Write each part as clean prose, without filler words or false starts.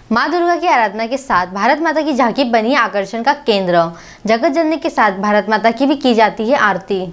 माँ दुर्गा की आराधना के साथ भारत माता की झांकी बनी आकर्षण का केंद्र। जगत जननी के साथ भारत माता की भी की जाती है आरती।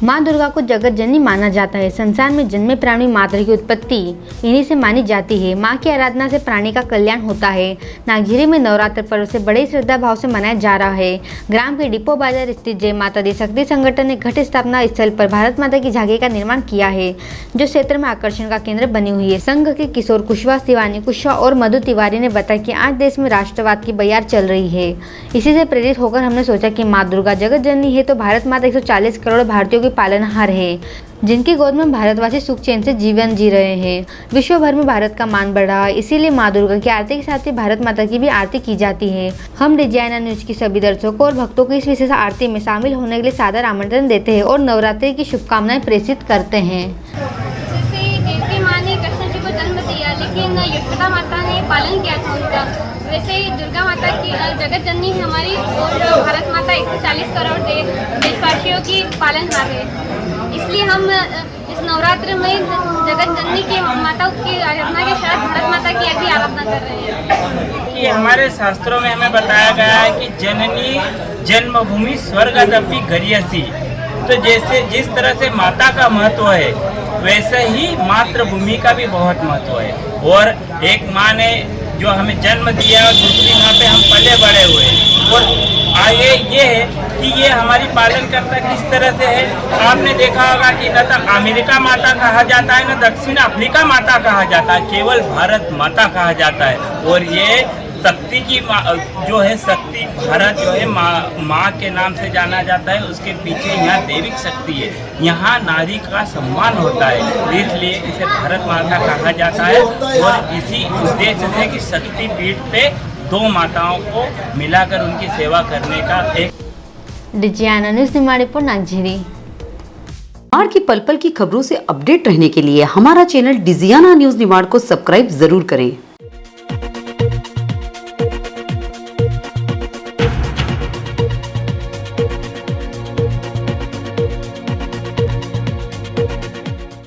माँ दुर्गा को जगत जननी माना जाता है। संसार में जन्मे प्राणी मात्र की उत्पत्ति इन्हीं से मानी जाती है। माँ की आराधना से प्राणी का कल्याण होता है। नागझिरी में नवरात्र पर्व से बड़े श्रद्धा भाव से मनाया जा रहा है। ग्राम के डिपो बाजार स्थित जय माता दी शक्ति संगठन ने घट स्थापना स्थल पर भारत माता की झांकी का निर्माण किया है, जो क्षेत्र में आकर्षण का केंद्र बनी हुई है। संघ के किशोर कुशवाहा शिवानी कुशवाहा और मधु तिवारी ने बताया कि आज देश में राष्ट्रवाद की बयार चल रही है। इसी से प्रेरित होकर हमने सोचा कि माँ दुर्गा जगत जननी है तो भारत माता 140 करोड़ भारतीयों की पालनहार है, जिनकी गोद में भारतवासी सुख चैन से जीवन जी रहे हैं। विश्व भर में भारत का मान बढ़ रहा है, इसीलिए माँ दुर्गा की आरती के साथ ही भारत माता की भी आरती की जाती है। हम डिजाइनर न्यूज की सभी दर्शकों और भक्तों को इस विशेष आरती में शामिल होने के लिए सादर आमंत्रण देते हैं और नवरात्रि की शुभकामनाएं प्रेषित करते हैं। जैसे देवकी माँ ने कृष्ण जी को जन्म दिया, लेकिन यशोदा माता ने पालन किया था उनका, वैसे ही दुर्गा माता की जगत जननी हमारी और भारत माता 140 करोड़ देशवासियों की पालनहार है। इसलिए हम इस नवरात्र में जगत जननी की माता की आराधना के साथ भारत माता की भी आराधना कर रहे हैं। कि हमारे शास्त्रों में हमें बताया गया है कि जननी जन्मभूमि स्वर्गदपि गरीयसी। तो जैसे जिस तरह से माता का महत्व है, वैसे ही मातृभूमि का भी बहुत महत्व है। और एक माँ ने जो हमें जन्म दिया और दूसरी माँ पे हम पले बड़े हुए, और आगे ये है कि ये हमारी पालन करता किस तरह से है। आपने देखा होगा कि न तो अमेरिका माता कहा जाता है, न दक्षिण अफ्रीका माता कहा जाता है, केवल भारत माता कहा जाता है। और ये शक्ति की जो है शक्ति भारत जो है माँ के नाम से जाना जाता है। उसके पीछे यहाँ दैविक शक्ति है, यहाँ नारी का सम्मान होता है, इसलिए इसे भारत माता कहा जाता है। और इसी उद्देश्य से कि शक्ति पीठ पे दो माताओं को मिलाकर उनकी सेवा करने का एक डिजियाना न्यूज निमाड़ीपुर नागझिरी। निमाड़ की पल पल की खबरों से अपडेट रहने के लिए हमारा चैनल डिजियाना न्यूज निमाड़ को सब्सक्राइब जरूर करें।